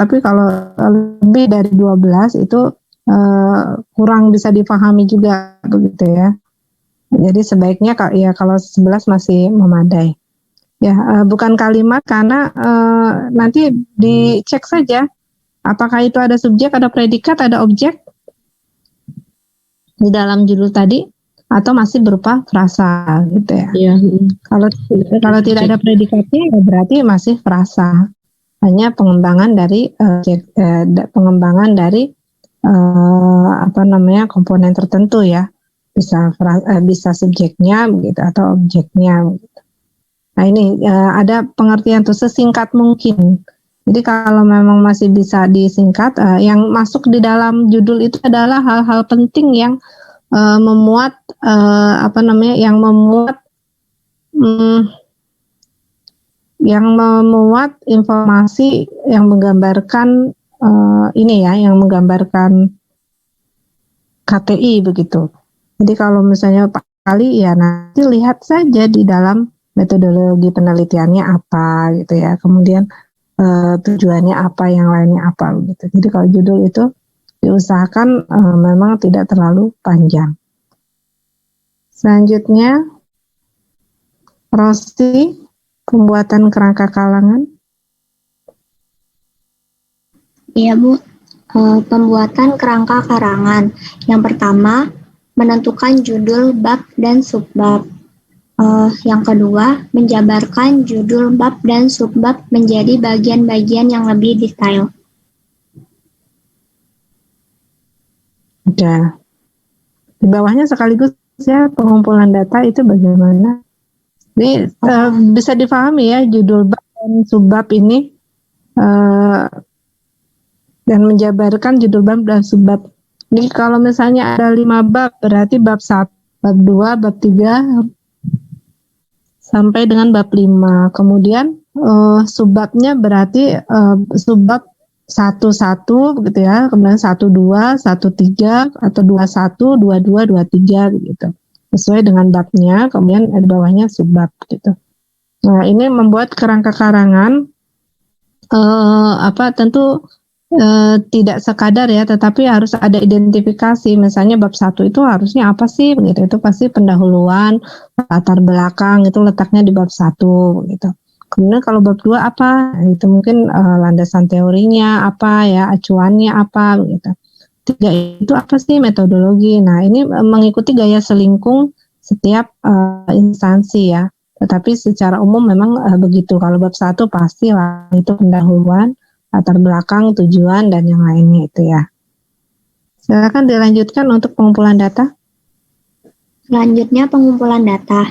tapi kalau lebih dari 12 itu kurang bisa dipahami juga begitu ya. Jadi sebaiknya ya kalau 11 masih memadai. Ya, bukan kalimat karena nanti dicek saja apakah itu ada subjek, ada predikat, ada objek di dalam judul tadi atau masih berupa frasa gitu ya. Iya. Kalau tidak ada predikatnya ya berarti masih frasa. Hanya pengembangan dari komponen tertentu ya. Bisa subjeknya begitu atau objeknya begitu. Nah ini ada pengertian tuh sesingkat mungkin. Jadi kalau memang masih bisa disingkat, yang masuk di dalam judul itu adalah hal-hal penting yang memuat informasi yang menggambarkan yang menggambarkan KTI begitu. Jadi kalau misalnya Pak kali ya nanti lihat saja di dalam metodologi penelitiannya apa gitu ya. Kemudian tujuannya apa, yang lainnya apa gitu. Jadi kalau judul itu diusahakan memang tidak terlalu panjang. Selanjutnya, Rosti, pembuatan kerangka kalangan. Iya Bu, pembuatan kerangka karangan. Yang pertama, menentukan judul bab dan subbab. Yang kedua, menjabarkan judul bab dan subbab menjadi bagian-bagian yang lebih detail. Udah. Di bawahnya sekaligus ya pengumpulan data itu bagaimana? Ini bisa dipahami ya judul bab dan subbab ini dan menjabarkan judul bab dan subbab. Ini kalau misalnya ada 5 bab berarti bab 1, bab 2, bab 3 sampai dengan bab 5. Kemudian subbabnya berarti subbab 1-1 begitu ya, kemudian 1-2, 1-3 atau 2-1, 2-2, 2-3 begitu. Sesuai dengan babnya, kemudian di bawahnya subbab gitu. Nah, ini membuat kerangka karangan tentu tidak sekadar ya, tetapi harus ada identifikasi. Misalnya bab 1 itu harusnya apa sih begitu. Itu pasti pendahuluan, latar belakang itu letaknya di bab 1 begitu. Kemudian kalau bab 2 apa? Itu mungkin landasan teorinya apa ya, acuannya apa begitu. 3 itu apa sih metodologi. Nah, ini mengikuti gaya selingkung setiap instansi ya. Tetapi secara umum memang begitu. Kalau bab 1 pasti lah itu pendahuluan, latar belakang, tujuan, dan yang lainnya itu ya. Silakan dilanjutkan untuk pengumpulan data. Selanjutnya pengumpulan data.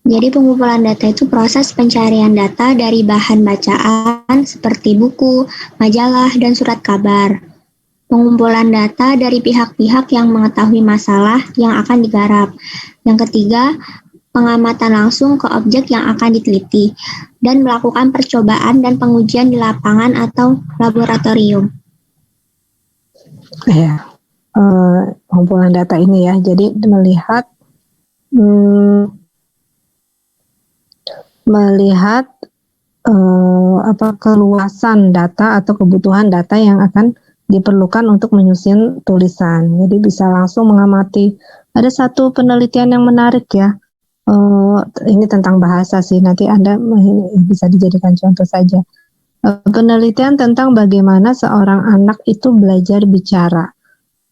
Jadi pengumpulan data itu proses pencarian data dari bahan bacaan seperti buku, majalah, dan surat kabar. Pengumpulan data dari pihak-pihak yang mengetahui masalah yang akan digarap. Yang ketiga, pengamatan langsung ke objek yang akan diteliti, dan melakukan percobaan dan pengujian di lapangan atau laboratorium. Ya, pengumpulan data ini ya, jadi melihat keluasan data atau kebutuhan data yang akan diperlukan untuk menyusun tulisan. Jadi bisa langsung mengamati. Ada satu penelitian yang menarik ya. Ini tentang bahasa sih, nanti Anda bisa dijadikan contoh saja. Penelitian tentang bagaimana seorang anak itu belajar bicara.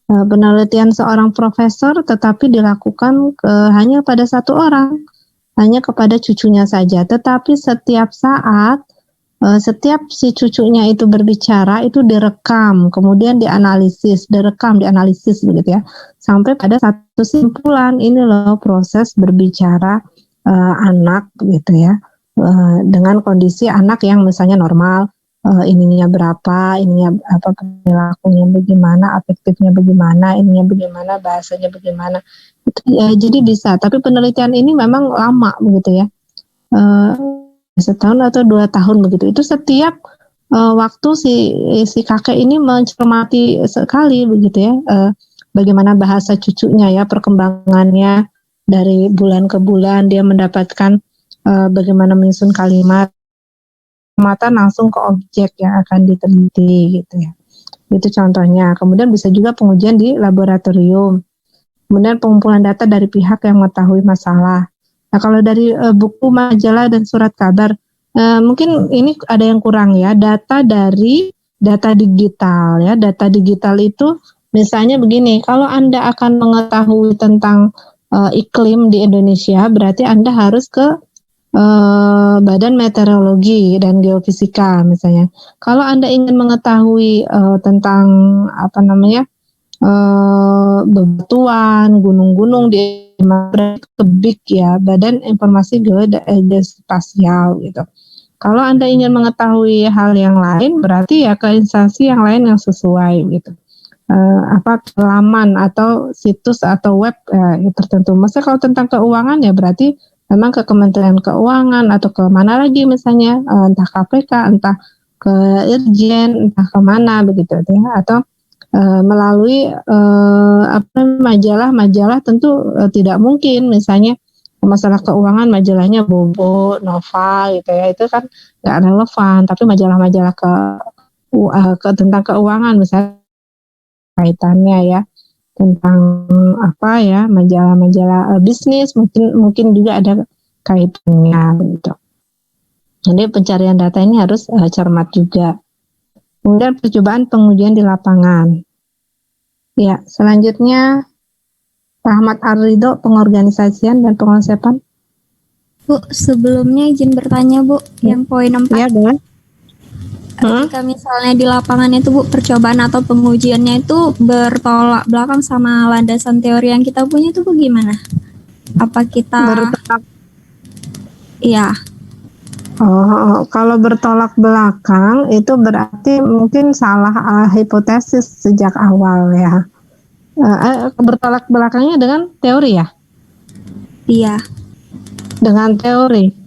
Penelitian seorang profesor tetapi dilakukan hanya pada satu orang, hanya kepada cucunya saja. Tetapi setiap saat, setiap si cucunya itu berbicara itu direkam, kemudian dianalisis begitu ya, sampai pada satu kesimpulan. Ini loh proses berbicara anak gitu ya, dengan kondisi anak yang misalnya normal, ininya berapa, ininya apa, perilakunya bagaimana, afektifnya bagaimana, ininya bagaimana, bahasanya bagaimana. Itu ya, jadi bisa. Tapi penelitian ini memang lama begitu ya. Setahun atau 2 tahun begitu. Itu setiap waktu si kakek ini mencermati sekali begitu ya, bagaimana bahasa cucunya ya, perkembangannya dari bulan ke bulan, dia mendapatkan bagaimana menyusun kalimat, pengamatan langsung ke objek yang akan diteliti gitu ya. Itu contohnya. Kemudian bisa juga pengujian di laboratorium. Kemudian pengumpulan data dari pihak yang mengetahui masalah. Nah, kalau dari buku, majalah, dan surat kabar, mungkin ini ada yang kurang ya. Data dari data digital ya. Data digital itu misalnya begini, kalau Anda akan mengetahui tentang iklim di Indonesia, berarti Anda harus ke Badan Meteorologi dan Geofisika misalnya. Kalau Anda ingin mengetahui tentang apa namanya bebatuan, gunung-gunung di BIG ya, Badan Informasi Geospasial gitu. Kalau Anda ingin mengetahui hal yang lain, berarti ya ke instansi yang lain yang sesuai gitu. Laman atau situs atau web tertentu. Maksudnya kalau tentang keuangan ya berarti memang ke Kementerian Keuangan atau ke mana lagi misalnya, entah KPK, entah ke Irjen, entah ke mana begitu ya, atau melalui majalah-majalah tentu tidak mungkin misalnya masalah keuangan majalahnya Bobo, Nova gitu ya, itu kan nggak relevan. Tapi majalah-majalah ke tentang keuangan misalnya kaitannya ya tentang apa ya, majalah-majalah bisnis mungkin juga ada kaitannya gitu. Jadi pencarian data ini harus cermat juga. Kemudian percobaan pengujian di lapangan. Ya, selanjutnya Rahmat Ar-Ridho, pengorganisasian dan pengonsepan. Bu, sebelumnya izin bertanya Bu, yang poin 4. Ya, boleh. Ketika misalnya di lapangan itu Bu, percobaan atau pengujiannya itu bertolak belakang sama landasan teori yang kita punya itu Bu gimana? Apa kita bertolak? Iya. Kalau bertolak belakang itu berarti mungkin salah hipotesis sejak awal ya. Bertolak belakangnya dengan teori ya? Iya. Dengan teori.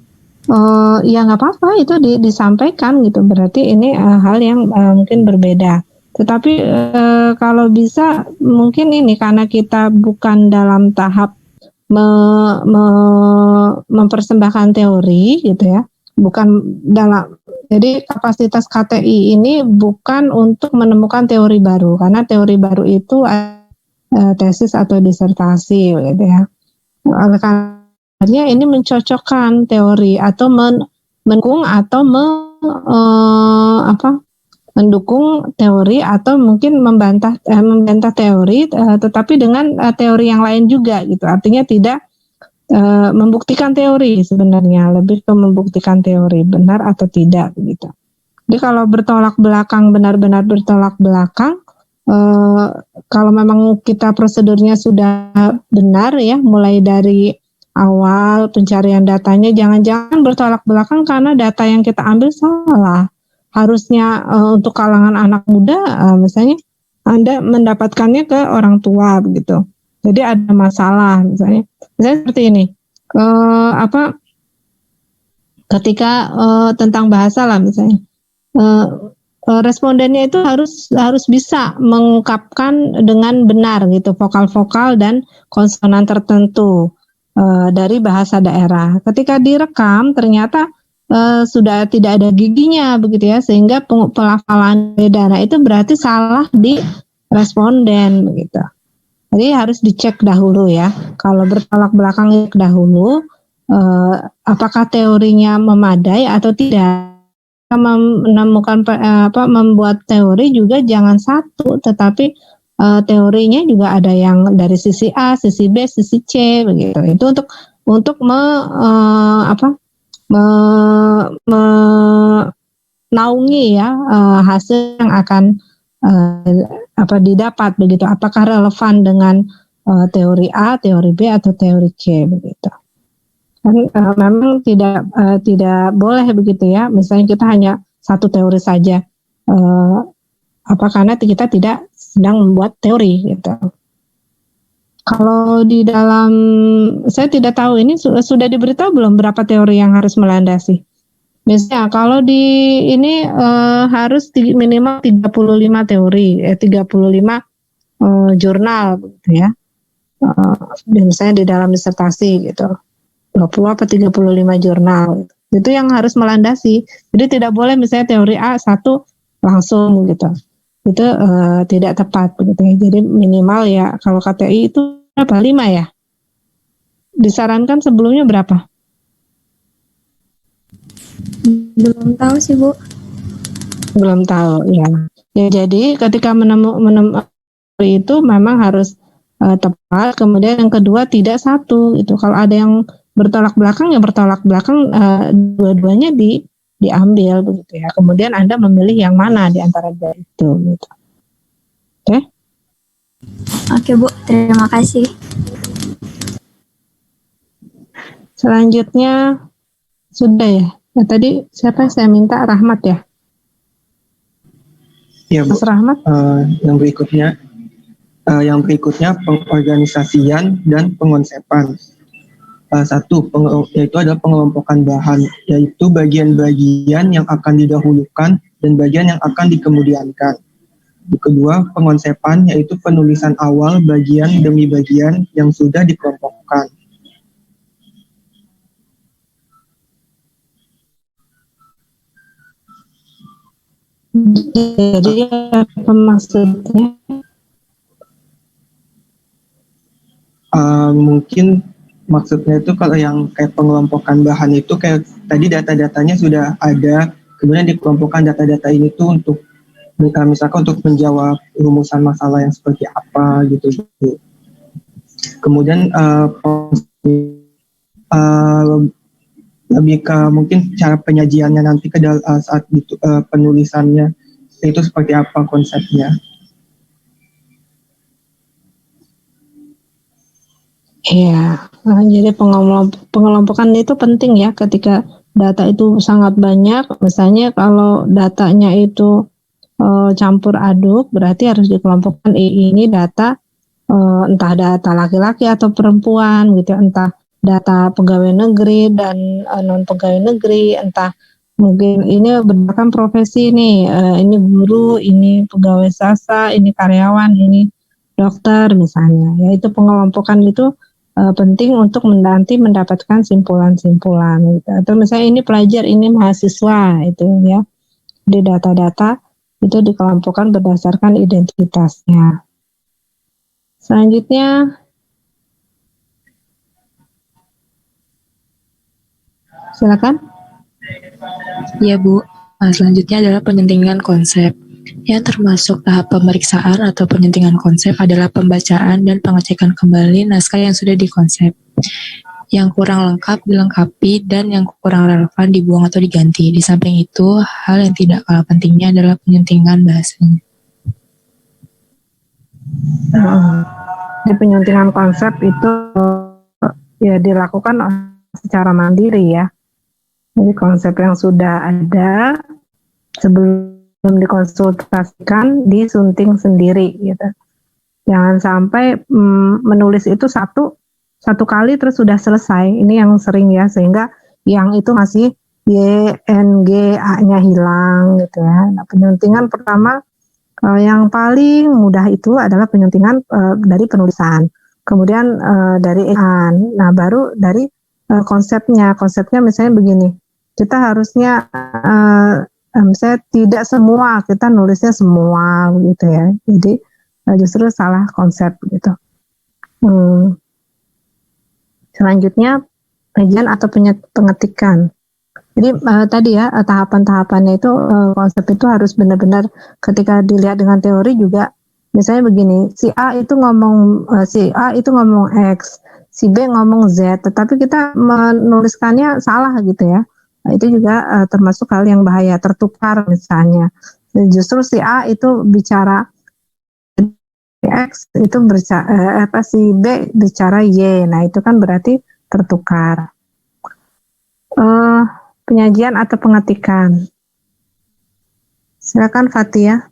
Ya nggak apa-apa itu disampaikan gitu, berarti ini hal yang mungkin berbeda. Tetapi kalau bisa mungkin ini karena kita bukan dalam tahap mempersembahkan teori gitu ya, bukan dalam, jadi kapasitas KTI ini bukan untuk menemukan teori baru, karena teori baru itu tesis atau disertasi gitu ya. Oleh karena ini mencocokkan teori atau mendukung atau mendukung teori atau mungkin membantah teori, tetapi dengan teori yang lain juga gitu. Artinya tidak membuktikan teori, sebenarnya lebih ke membuktikan teori benar atau tidak gitu. Jadi kalau bertolak belakang, benar-benar bertolak belakang, kalau memang kita prosedurnya sudah benar ya, mulai dari awal pencarian datanya, jangan-jangan bertolak belakang karena data yang kita ambil salah. Harusnya untuk kalangan anak muda, misalnya Anda mendapatkannya ke orang tua begitu. Jadi ada masalah misalnya seperti ini. Ketika tentang bahasa lah misalnya, respondennya itu harus bisa mengungkapkan dengan benar gitu vokal-vokal dan konsonan tertentu dari bahasa daerah. Ketika direkam ternyata sudah tidak ada giginya begitu ya, sehingga pelafalan beda. Nah, itu berarti salah di responden begitu. Jadi harus dicek dahulu ya. Kalau bertolak belakang dahulu, apakah teorinya memadai atau tidak. Menemukan membuat teori juga jangan satu, tetapi teorinya juga ada yang dari sisi A, sisi B, sisi C begitu. Itu untuk menaungi ya hasil yang akan didapat begitu. Apakah relevan dengan teori A, teori B atau teori C begitu. Kan memang tidak boleh begitu ya. Misalnya kita hanya satu teori saja. Karena kita tidak sedang membuat teori gitu. Kalau di dalam, saya tidak tahu ini sudah diberitahu belum berapa teori yang harus melandasi. Misalnya kalau di ini harus minimal 35 teori, 35 jurnal gitu ya. Misalnya di dalam disertasi gitu. 20 apa 35 jurnal gitu. Itu yang harus melandasi. Jadi tidak boleh misalnya teori A satu langsung gitu. Itu tidak tepat begitu ya. Jadi minimal ya kalau KTI itu berapa? 5 ya? Disarankan sebelumnya berapa? Belum tahu sih Bu. Belum tahu ya. Ya jadi ketika menemukan itu memang harus tepat. Kemudian yang kedua tidak satu itu. Kalau ada yang bertolak belakang ya bertolak belakang, dua-duanya diambil begitu ya. Kemudian Anda memilih yang mana di antara dua itu gitu. Oke? Oke Bu, terima kasih. Selanjutnya sudah ya. Nah, tadi siapa saya minta Rahmat ya? Ya, Bu. Mas Rahmat? Yang berikutnya pengorganisasian dan pengonsepan. Satu, yaitu adalah pengelompokan bahan, yaitu bagian-bagian yang akan didahulukan dan bagian yang akan dikemudiankan. Yang kedua, pengonsepan, yaitu penulisan awal bagian demi bagian yang sudah dikelompokkan. Jadi apa maksudnya? Mungkin maksudnya itu kalau yang kayak pengelompokan bahan itu kayak tadi data-datanya sudah ada, kemudian dikelompokkan data-data ini tuh untuk misalkan untuk menjawab rumusan masalah yang seperti apa gitu. Kemudian lebih ke mungkin cara penyajiannya nanti ke saat penulisannya itu seperti apa konsepnya. Iya, jadi pengelompokan itu penting ya ketika data itu sangat banyak. Misalnya kalau datanya itu campur aduk, berarti harus dikelompokkan ini data entah data laki-laki atau perempuan gitu, entah data pegawai negeri dan non pegawai negeri, entah mungkin ini berdasarkan profesi nih, ini guru, ini pegawai swasta, ini karyawan, ini dokter misalnya. Ya itu pengelompokan itu penting untuk nanti mendapatkan simpulan-simpulan gitu. Atau misalnya ini pelajar, ini mahasiswa itu ya. Di data-data itu dikelompokkan berdasarkan identitasnya. Selanjutnya silakan. Ya Bu, selanjutnya adalah penyentingan konsep. Yang termasuk tahap pemeriksaan atau penyentingan konsep adalah pembacaan dan pengecekan kembali naskah yang sudah dikonsep. Yang kurang lengkap dilengkapi dan yang kurang relevan dibuang atau diganti. Di samping itu, hal yang tidak kalah pentingnya adalah penyentingan bahasanya. Di penyuntingan konsep itu ya dilakukan secara mandiri ya. Jadi konsep yang sudah ada sebelum dikonsultasikan disunting sendiri gitu. Jangan sampai menulis itu satu kali terus sudah selesai. Ini yang sering ya, sehingga yang itu masih Y, N, G, A-nya hilang gitu ya. Nah, penyuntingan pertama yang paling mudah itu adalah penyuntingan dari penulisan. Kemudian dari an. Nah, baru dari konsepnya. Konsepnya misalnya begini. Kita harusnya misalnya tidak semua, kita nulisnya semua gitu ya. Jadi justru salah konsep gitu. Selanjutnya penyajian atau pengetikan. Jadi tadi ya tahapan-tahapannya itu konsep itu harus benar-benar ketika dilihat dengan teori juga. Misalnya begini, si A itu ngomong X, si B ngomong Z, tetapi kita menuliskannya salah gitu ya. Nah, itu juga termasuk hal yang bahaya, tertukar misalnya. Justru si A itu bicara X, itu si B bicara Y. Nah, itu kan berarti tertukar. Penyajian atau pengetikan. Silakan Fatia.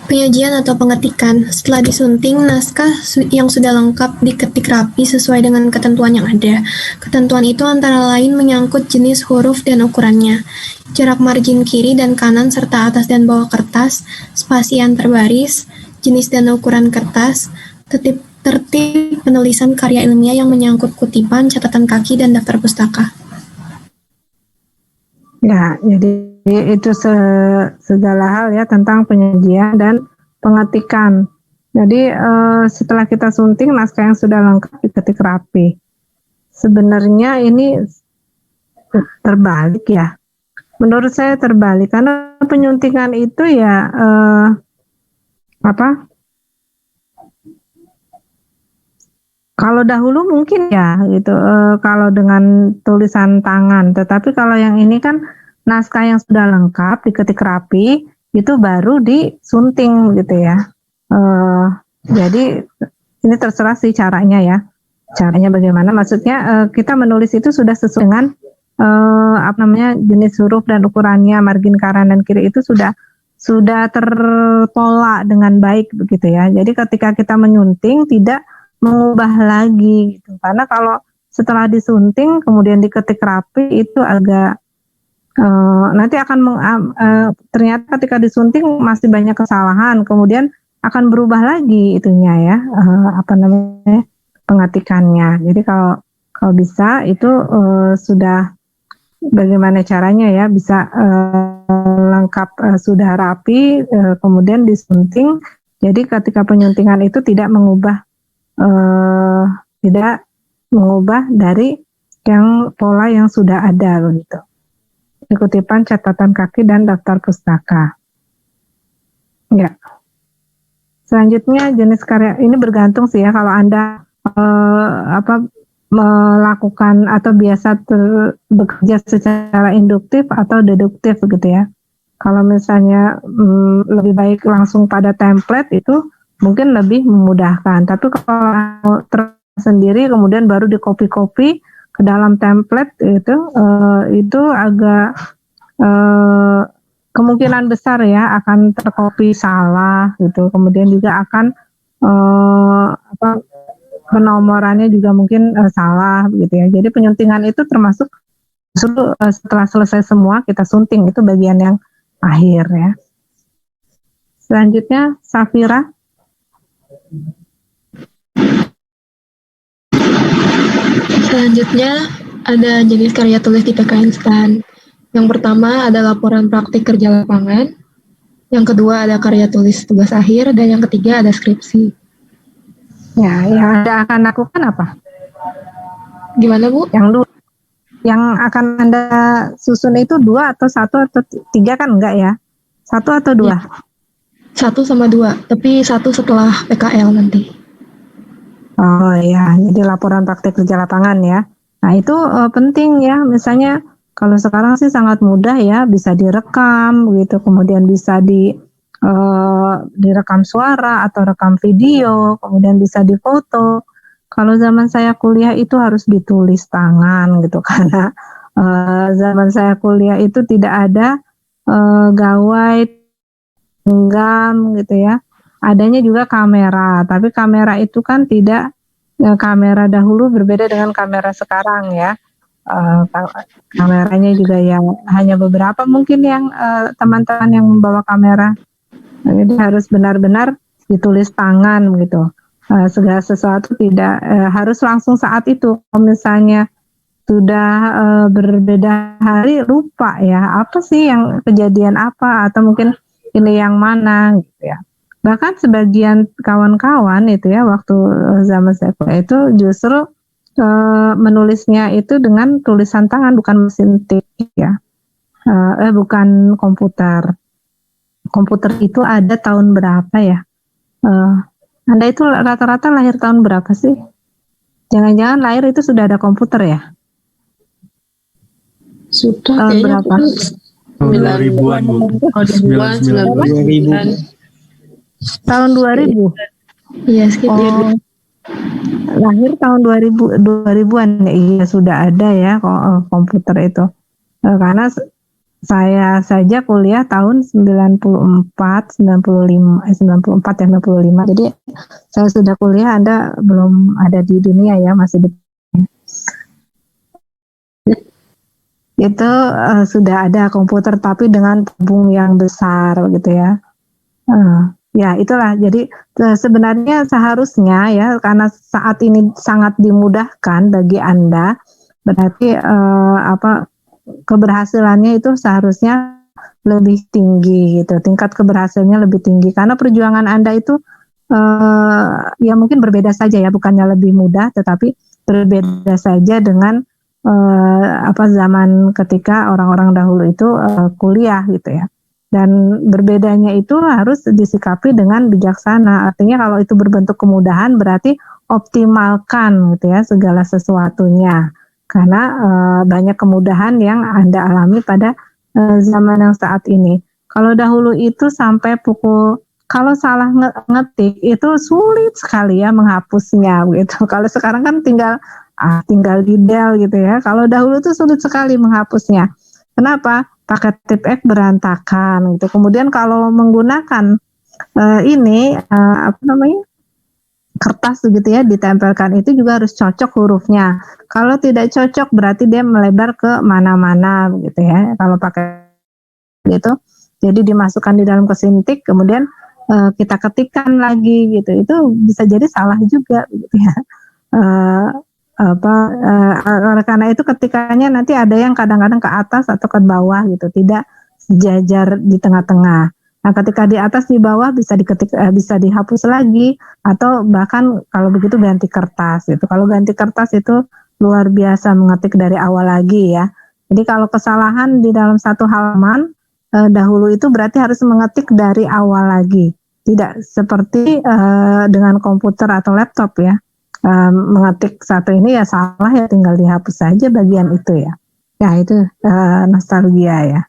Penyajian atau pengetikan. Setelah disunting, naskah yang sudah lengkap diketik rapi sesuai dengan ketentuan yang ada. Ketentuan itu antara lain menyangkut jenis huruf dan ukurannya, jarak margin kiri dan kanan serta atas dan bawah kertas, spasi antar baris, jenis dan ukuran kertas, tertib penulisan karya ilmiah yang menyangkut kutipan, catatan kaki, dan daftar pustaka. Ya, jadi itu segala hal ya tentang penyajian dan pengetikan. Jadi setelah kita sunting, naskah yang sudah lengkap diketik rapi. Sebenarnya ini terbalik ya. Menurut saya terbalik karena penyuntingan itu ya kalau dahulu mungkin ya gitu kalau dengan tulisan tangan, tetapi kalau yang ini kan naskah yang sudah lengkap diketik rapi itu baru disunting gitu ya. Jadi ini terserah sih caranya ya. Caranya bagaimana? Maksudnya kita menulis itu sudah sesuai dengan jenis huruf dan ukurannya, margin kanan dan kiri itu sudah terpola dengan baik begitu ya. Jadi ketika kita menyunting tidak mengubah lagi gitu. Karena kalau setelah disunting kemudian diketik rapi itu agak nanti akan ternyata ketika disunting masih banyak kesalahan, kemudian akan berubah lagi itunya ya pengetikannya. Jadi kalau bisa itu sudah bagaimana caranya ya bisa lengkap sudah rapi kemudian disunting. Jadi ketika penyuntingan itu tidak mengubah dari yang pola yang sudah ada gitu. Kutipan, catatan kaki, dan daftar pustaka. Ya. Selanjutnya jenis karya ini bergantung sih ya kalau Anda melakukan atau biasa bekerja secara induktif atau deduktif gitu ya. Kalau misalnya lebih baik langsung pada template itu mungkin lebih memudahkan. Tapi kalau tersendiri kemudian baru di copy ke dalam template itu agak kemungkinan besar ya akan tercopy salah gitu. Kemudian juga akan penomorannya juga mungkin salah gitu ya. Jadi penyuntingan itu termasuk setelah selesai semua kita sunting, itu bagian yang akhir ya. Selanjutnya Safira. Selanjutnya ada jenis karya tulis di PKN STAN. Yang pertama ada laporan praktik kerja lapangan. Yang kedua ada karya tulis tugas akhir. Dan yang ketiga ada skripsi. Ya, yang Anda akan lakukan apa? Gimana Bu? Yang akan Anda susun itu 2 atau 1 atau 3 kan enggak ya? 1 atau 2? Ya. 1 sama 2, tapi 1 setelah PKL nanti. Oh ya, jadi laporan praktek kerja lapangan ya. Nah itu penting ya, misalnya kalau sekarang sih sangat mudah ya, bisa direkam gitu, kemudian bisa direkam suara atau rekam video, kemudian bisa difoto. Kalau zaman saya kuliah itu harus ditulis tangan gitu, karena zaman saya kuliah itu tidak ada gawai genggam gitu ya. Adanya juga kamera, tapi kamera itu kan tidak kamera dahulu berbeda dengan kamera sekarang ya. Kameranya juga yang hanya beberapa mungkin yang teman-teman yang membawa kamera. Jadi harus benar-benar ditulis tangan gitu. Segala sesuatu tidak harus langsung saat itu. Kalau misalnya sudah berbeda hari lupa ya, apa sih yang kejadian apa atau mungkin ini yang mana gitu ya. Bahkan sebagian kawan-kawan itu ya waktu zaman saya kuliah itu justru menulisnya itu dengan tulisan tangan, bukan mesin tik ya, bukan komputer. Komputer itu ada tahun berapa ya? Anda itu rata-rata lahir tahun berapa sih? Jangan-jangan lahir itu sudah ada komputer ya? Sudah berapa? 2000-an Bu. 2000-an. Tahun 2000? Iya, sekitar. Lahir tahun 2000-an ya, iya sudah ada ya komputer itu. Karena saya saja kuliah tahun 94 ya 95. Jadi saya sudah kuliah, Anda belum ada di dunia ya, masih di itu sudah ada komputer tapi dengan tabung yang besar gitu ya. Ya, itulah. Jadi sebenarnya seharusnya ya, karena saat ini sangat dimudahkan bagi Anda, berarti keberhasilannya itu seharusnya lebih tinggi gitu. Tingkat keberhasilannya lebih tinggi karena perjuangan Anda itu ya mungkin berbeda saja ya, bukannya lebih mudah, tetapi berbeda saja dengan zaman ketika orang-orang dahulu itu kuliah gitu ya. Dan berbedanya itu harus disikapi dengan bijaksana. Artinya kalau itu berbentuk kemudahan berarti optimalkan gitu ya segala sesuatunya. Karena banyak kemudahan yang Anda alami pada zaman yang saat ini. Kalau dahulu itu sampai kalau salah ngetik itu sulit sekali ya menghapusnya gitu. Kalau sekarang kan tinggal di Del gitu ya. Kalau dahulu itu sulit sekali menghapusnya. Kenapa? Pakai tip X berantakan gitu. Kemudian kalau menggunakan kertas gitu ya, ditempelkan itu juga harus cocok hurufnya. Kalau tidak cocok berarti dia melebar ke mana-mana gitu ya. Kalau pakai gitu, jadi dimasukkan di dalam kesintik, kemudian kita ketikkan lagi gitu. Itu bisa jadi salah juga gitu ya. Oleh karena itu ketikannya nanti ada yang kadang-kadang ke atas atau ke bawah gitu, tidak sejajar di tengah-tengah. Nah, ketika di atas di bawah bisa bisa dihapus lagi, atau bahkan kalau begitu ganti kertas gitu. Kalau ganti kertas itu luar biasa mengetik dari awal lagi ya. Jadi kalau kesalahan di dalam satu halaman dahulu itu berarti harus mengetik dari awal lagi. Tidak seperti dengan komputer atau laptop ya. Mengetik satu ini ya salah ya tinggal dihapus saja bagian itu ya. Ya itu nostalgia ya.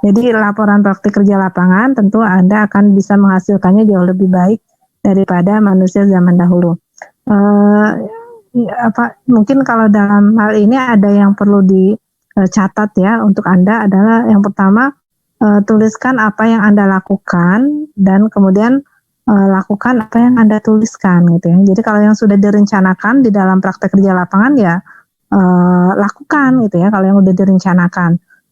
Jadi laporan praktik kerja lapangan tentu Anda akan bisa menghasilkannya jauh lebih baik daripada manusia zaman dahulu. Mungkin kalau dalam hal ini ada yang perlu dicatat ya untuk Anda adalah yang pertama tuliskan apa yang Anda lakukan dan kemudian lakukan apa yang Anda tuliskan gitu ya. Jadi kalau yang sudah direncanakan di dalam praktek kerja lapangan ya lakukan gitu ya. Kalau yang sudah direncanakan,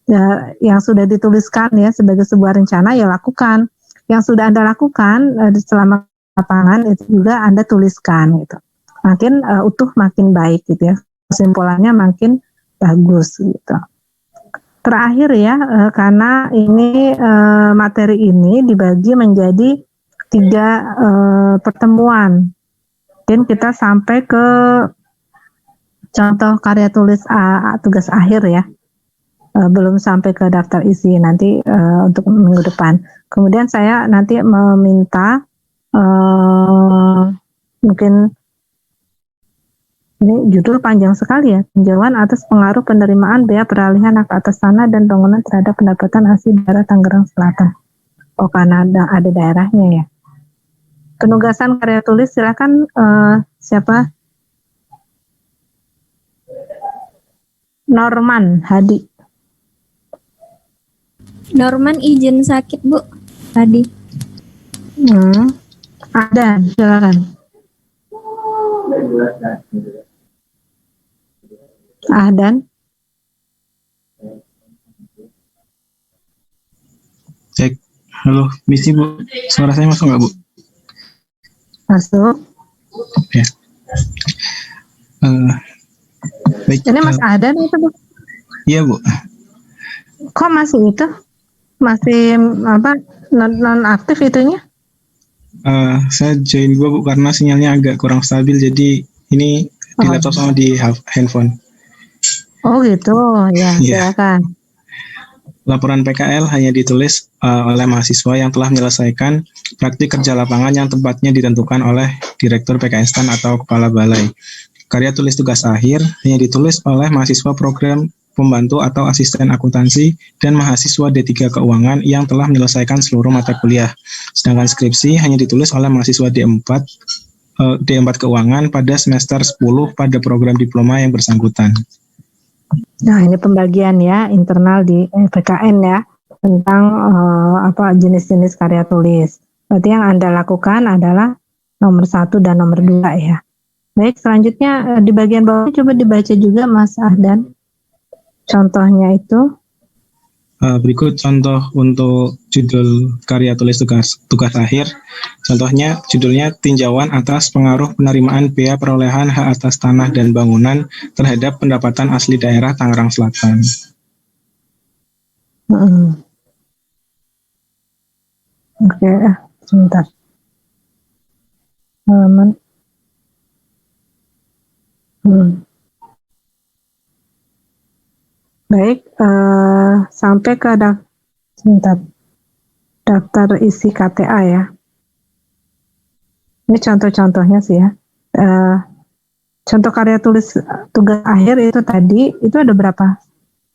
ya, yang sudah dituliskan ya sebagai sebuah rencana ya lakukan. Yang sudah Anda lakukan selama lapangan itu juga Anda tuliskan gitu. Makin utuh makin baik gitu ya. Kesimpulannya makin bagus gitu. Terakhir ya, karena ini materi ini dibagi menjadi 3 pertemuan, dan kita sampai ke contoh karya tulis tugas akhir ya, belum sampai ke daftar isi nanti untuk minggu depan. Kemudian saya nanti meminta mungkin ini judul panjang sekali ya, tinjauan atas pengaruh penerimaan biaya peralihan hak atas tanah dan bangunan terhadap pendapatan asli daerah Tangerang Selatan. Oh, karena ada daerahnya ya. Penugasan karya tulis silakan siapa? Norman Hadi. Norman izin sakit Bu tadi. Ada, silakan. Ahdan. Cek. Halo, misi Bu. Suara saya masuk nggak Bu? Masuk. Ya. Baik. Ini Mas Ahdan itu Bu? Iya Bu. Kok masih itu? Masih non aktif itunya? Saya join Bu karena sinyalnya agak kurang stabil, jadi ini di laptop sama di handphone. Oh gitu, ya silakan. Laporan PKL hanya ditulis oleh mahasiswa yang telah menyelesaikan praktik kerja lapangan yang tempatnya ditentukan oleh Direktur PKStan atau Kepala Balai. Karya tulis tugas akhir hanya ditulis oleh mahasiswa program pembantu atau asisten akuntansi dan mahasiswa D3 Keuangan yang telah menyelesaikan seluruh mata kuliah. Sedangkan skripsi hanya ditulis oleh mahasiswa D4 Keuangan pada semester 10 pada program diploma yang bersangkutan. Nah, ini pembagian ya internal di PKN ya tentang jenis-jenis karya tulis. Berarti yang Anda lakukan adalah nomor 1 dan nomor 2 ya. Baik, selanjutnya di bagian bawah coba dibaca juga Mas Ahdan. Contohnya itu. Berikut contoh untuk judul karya tulis tugas akhir. Contohnya judulnya tinjauan atas pengaruh penerimaan biaya perolehan hak atas tanah dan bangunan terhadap pendapatan asli daerah Tangerang Selatan. Oke, sebentar. Halaman. Baik, sampai ke daftar isi KTA ya. Ini contoh-contohnya sih ya. Contoh karya tulis tugas akhir itu tadi, itu ada berapa?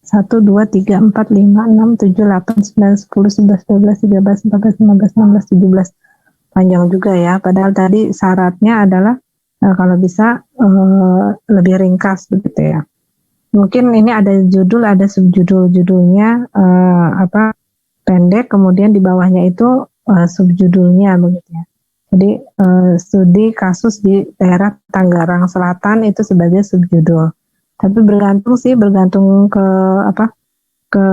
1, 2, 3, 4, 5, 6, 7, 8, 9, 10, 11, 12, 13, 14, 15, 16, 17. Panjang juga ya, padahal tadi syaratnya adalah kalau bisa lebih ringkas begitu ya. Mungkin ini ada judul, ada subjudul, judulnya pendek, kemudian di bawahnya itu subjudulnya begitu ya. Jadi studi kasus di daerah Tangerang Selatan itu sebagai subjudul. Tapi bergantung ke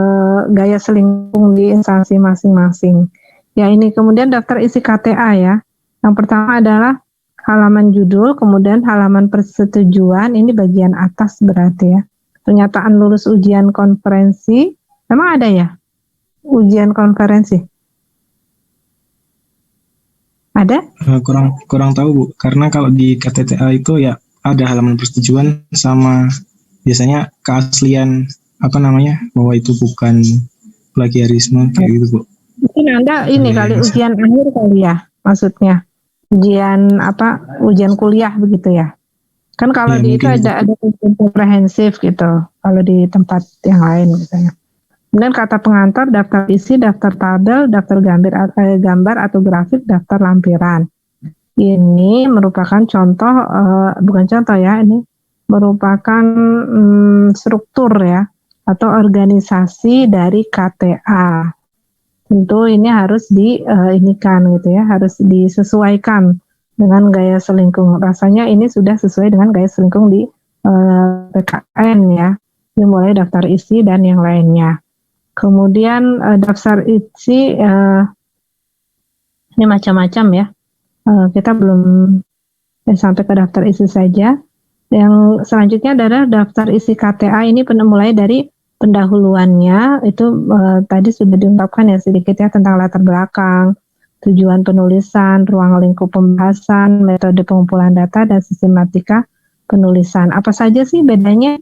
gaya selingkung di instansi masing-masing. Ya ini kemudian daftar isi KTA ya. Yang pertama adalah halaman judul, kemudian halaman persetujuan, ini bagian atas berarti ya. Pernyataan lulus ujian konferensi, memang ada ya ujian konferensi? Ada? Kurang tahu Bu, karena kalau di KTTA itu ya ada halaman persetujuan sama biasanya keaslian bahwa itu bukan plagiarisme kayak gitu Bu. Mungkin Anda ini kali ujian akhir kali ya, maksudnya ujian kuliah begitu ya. Kan kalau di itu ada ujian komprehensif gitu, kalau di tempat yang lain misalnya. Kemudian kata pengantar, daftar isi, daftar tabel, daftar gambar atau grafik, daftar lampiran. Ini merupakan contoh, bukan contoh ya, ini merupakan struktur ya, atau organisasi dari KTA. Tentu ini harus harus disesuaikan dengan gaya selingkung. Rasanya ini sudah sesuai dengan gaya selingkung di PKN ya. Ini mulai daftar isi dan yang lainnya. Kemudian daftar isi ini macam-macam ya. Kita belum sampai ke daftar isi saja. Yang selanjutnya adalah daftar isi KTA, ini mulai dari pendahuluannya itu tadi sudah diungkapkan ya sedikit ya tentang latar belakang, tujuan penulisan, ruang lingkup pembahasan, metode pengumpulan data, dan sistematika penulisan. Apa saja sih bedanya?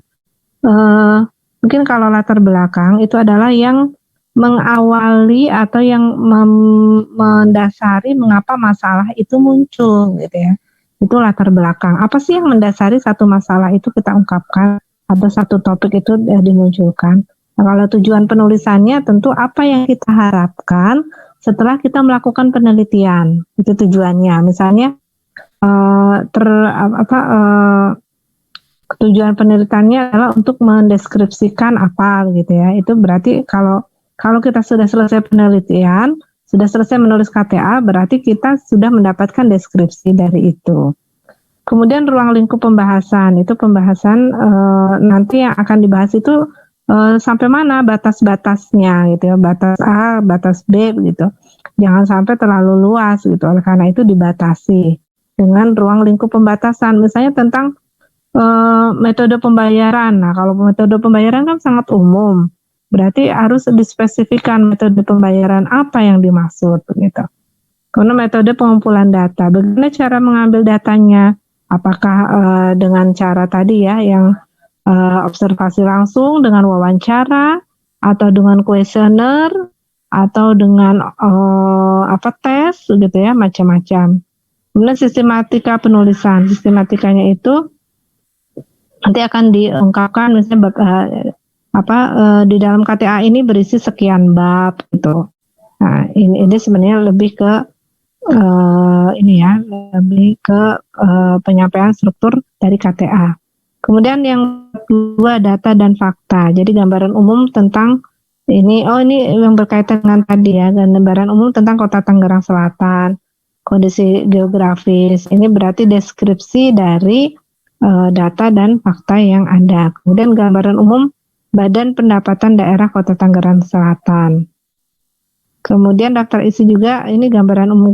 Mungkin kalau latar belakang itu adalah yang mengawali atau yang mendasari mengapa masalah itu muncul gitu ya. Itu latar belakang. Apa sih yang mendasari satu masalah itu kita ungkapkan atau satu topik itu dimunculkan. Nah, kalau tujuan penulisannya tentu apa yang kita harapkan setelah kita melakukan penelitian, itu tujuannya. Misalnya tujuan penelitiannya adalah untuk mendeskripsikan apa gitu ya. Itu berarti kalau kita sudah selesai penelitian, sudah selesai menulis KTA, berarti kita sudah mendapatkan deskripsi dari itu. Kemudian ruang lingkup pembahasan, itu pembahasan nanti yang akan dibahas itu sampai mana batas-batasnya gitu ya, batas A, batas B begitu. Jangan sampai terlalu luas gitu. Oleh karena itu dibatasi dengan ruang lingkup pembatasan. Misalnya tentang metode pembayaran. Nah, kalau metode pembayaran kan sangat umum. Berarti harus dispesifikan metode pembayaran apa yang dimaksud gitu. Kemudian metode pengumpulan data. Bagaimana cara mengambil datanya? Apakah dengan cara tadi ya yang observasi langsung dengan wawancara atau dengan kuesioner atau dengan tes gitu ya, macam-macam. Kemudian sistematika penulisan. Sistematikanya itu nanti akan diungkapkan misalnya di dalam KTA ini berisi sekian bab gitu. Nah, ini sebenarnya lebih ke penyampaian struktur dari KTA. Kemudian yang kedua, data dan fakta. Jadi gambaran umum tentang ini yang berkaitan dengan tadi ya, gambaran umum tentang Kota Tangerang Selatan, kondisi geografis. Ini berarti deskripsi dari data dan fakta yang ada. Kemudian gambaran umum Badan Pendapatan Daerah Kota Tangerang Selatan. Kemudian daftar isi juga, ini gambaran umum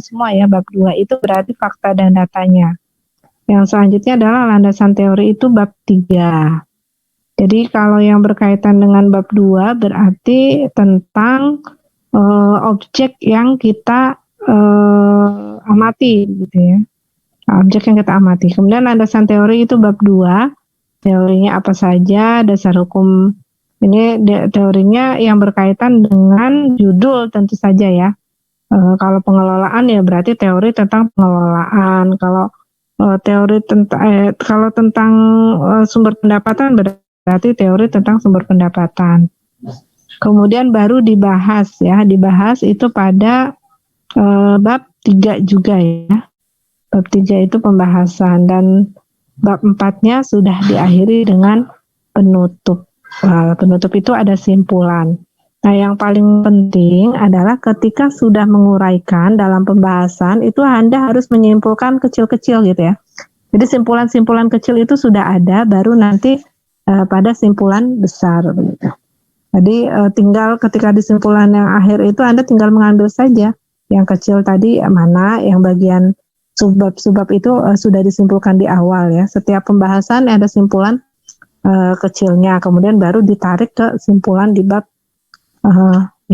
semua ya, bab 2 itu berarti fakta dan datanya. Yang selanjutnya adalah landasan teori itu bab 3. Jadi kalau yang berkaitan dengan bab 2 berarti tentang objek yang kita amati gitu ya. Objek yang kita amati. Kemudian landasan teori itu bab 2. Teorinya apa saja, dasar hukum ini teorinya yang berkaitan dengan judul tentu saja ya. Kalau pengelolaan ya berarti teori tentang pengelolaan. Kalau teori tentang kalau tentang sumber pendapatan berarti teori tentang sumber pendapatan. Kemudian baru dibahas itu pada bab 3 juga ya. Bab 3 itu pembahasan dan bab 4-nya sudah diakhiri dengan penutup. Penutup itu ada simpulan. Nah, yang paling penting adalah ketika sudah menguraikan dalam pembahasan, itu Anda harus menyimpulkan kecil-kecil gitu ya. Jadi simpulan-simpulan kecil itu sudah ada, baru nanti pada simpulan besar begitu. Jadi tinggal ketika di simpulan yang akhir itu Anda tinggal mengambil saja. Yang kecil tadi mana, yang bagian subbab itu sudah disimpulkan di awal ya. Setiap pembahasan ada simpulan kecilnya, kemudian baru ditarik ke simpulan di bab 5.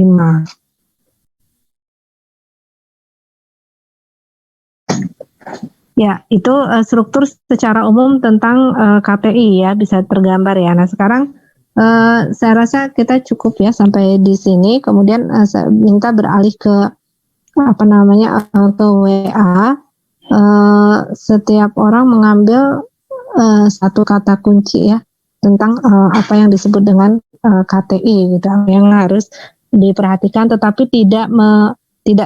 Ya, itu struktur secara umum tentang KTI ya, bisa tergambar ya. Nah, sekarang saya rasa kita cukup ya sampai di sini. Kemudian saya minta beralih ke ke WA. Setiap orang mengambil satu kata kunci ya tentang apa yang disebut dengan KTI gitu, yang harus diperhatikan, tetapi tidak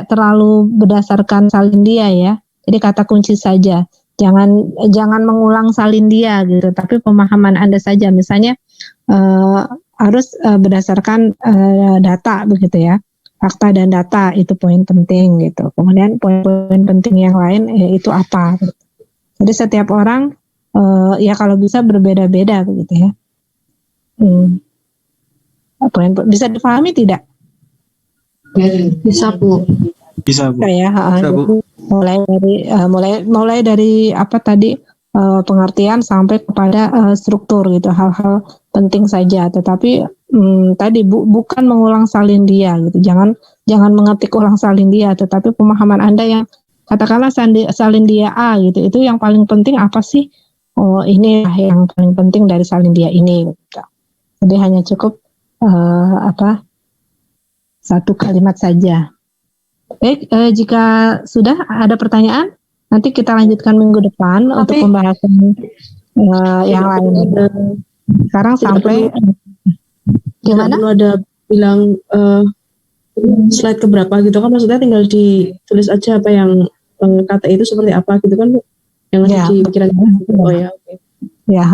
terlalu berdasarkan salindia ya. Jadi kata kunci saja, jangan mengulang salindia gitu, tapi pemahaman Anda saja. Misalnya harus berdasarkan data begitu ya. Fakta dan data itu poin penting gitu. Kemudian poin-poin penting yang lain itu apa? Gitu. Jadi setiap orang ya kalau bisa berbeda-beda begitu ya. Bisa dipahami tidak? Bisa Bu. Bisa Bu. Ya, Bisa, Bu. Mulai dari apa tadi pengertian sampai kepada struktur gitu, hal-hal penting saja. Tetapi tadi bukan mengulang salindia gitu. Jangan mengetik ulang salindia, tetapi pemahaman Anda yang katakanlah salindia A gitu, itu yang paling penting apa sih? Oh, ini yang paling penting dari salindia ini. Gitu. Jadi hanya cukup satu kalimat saja. Baik, jika sudah ada pertanyaan, nanti kita lanjutkan minggu depan untuk pembahasan yang lain. Sekarang sampai gimana? Perlu ada bilang slide keberapa gitu kan, maksudnya tinggal ditulis aja apa yang kata itu seperti apa gitu kan, yang ada di pikiran. Oh ya, oke. Ya,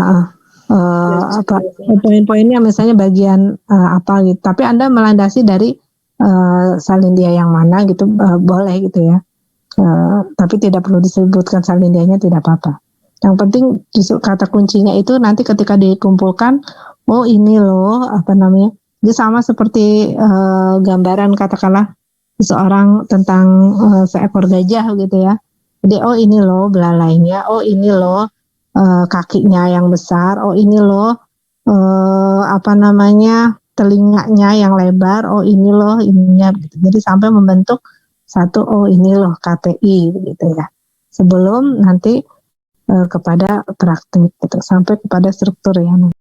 poin-poinnya misalnya bagian apa gitu. Tapi Anda melandasi dari salindia yang mana gitu, boleh gitu ya. Tapi tidak perlu disebutkan salindianya, tidak apa-apa. Yang penting justru kata kuncinya itu nanti ketika dikumpulkan, oh ini loh jadi sama seperti gambaran katakanlah seseorang tentang seekor gajah gitu ya. Jadi oh ini loh belalainya, oh ini loh kakinya yang besar, oh ini loh telinganya yang lebar, oh ini loh ininya gitu. Jadi sampai membentuk satu, oh ini loh KTI gitu ya. Sebelum nanti kepada praktik gitu, sampai kepada struktur ya.